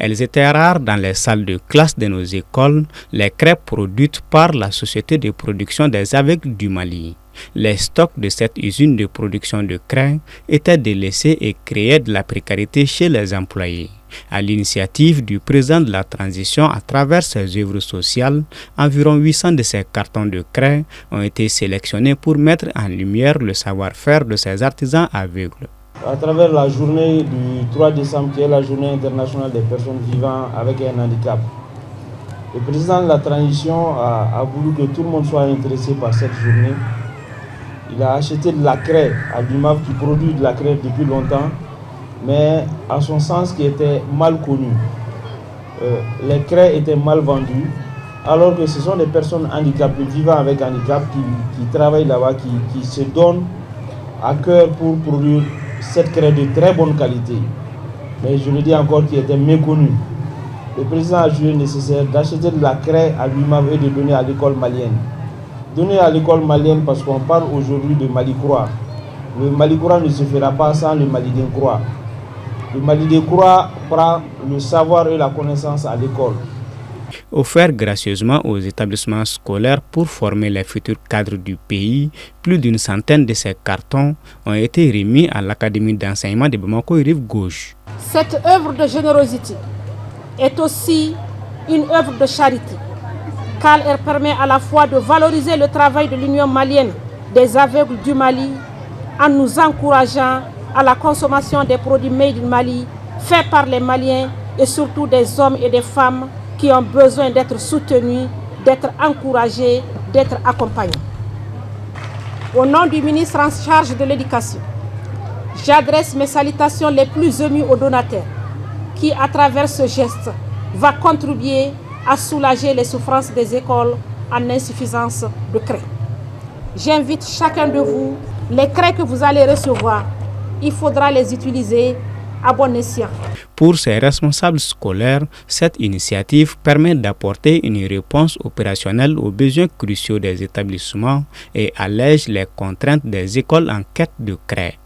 Elles étaient rares dans les salles de classe de nos écoles, les crêpes produites par la Société de production des aveugles du Mali. Les stocks de cette usine de production de craie étaient délaissés et créaient de la précarité chez les employés. À l'initiative du président de la transition à travers ses œuvres sociales, environ 800 de ces cartons de craie ont été sélectionnés pour mettre en lumière le savoir-faire de ces artisans aveugles. À travers la journée du 3 décembre, qui est la journée internationale des personnes vivant avec un handicap, le président de la transition a voulu que tout le monde soit intéressé par cette journée. Il a acheté de la craie à l'UMAV qui produit de la craie depuis longtemps, mais à son sens qui était mal connu. Les craies étaient mal vendues, alors que ce sont des personnes handicapées, vivant avec handicap, qui travaillent là-bas, qui se donnent à cœur pour produire cette craie de très bonne qualité. Mais je le dis encore, qui était méconnue. Le président a jugé nécessaire d'acheter de la craie à l'UMAV et de donner à l'école malienne. Donner à l'école malienne parce qu'on parle aujourd'hui de Mali Croix. Le Mali Croix ne se fera pas sans le Mali Croix. Le Mali Croix prend le savoir et la connaissance à l'école. Offert gracieusement aux établissements scolaires pour former les futurs cadres du pays, plus d'une centaine de ces cartons ont été remis à l'Académie d'enseignement de Bamako et Rive Gauche. Cette œuvre de générosité est aussi une œuvre de charité, car elle permet à la fois de valoriser le travail de l'Union malienne des aveugles du Mali en nous encourageant à la consommation des produits made in Mali, faits par les Maliens et surtout des hommes et des femmes qui ont besoin d'être soutenus, d'être encouragés, d'être accompagnés. Au nom du ministre en charge de l'éducation, j'adresse mes salutations les plus émues aux donateurs qui, à travers ce geste, va contribuer à soulager les souffrances des écoles en insuffisance de craie. J'invite chacun de vous, les craies que vous allez recevoir, il faudra les utiliser à bon escient. Pour ces responsables scolaires, cette initiative permet d'apporter une réponse opérationnelle aux besoins cruciaux des établissements et allège les contraintes des écoles en quête de craie.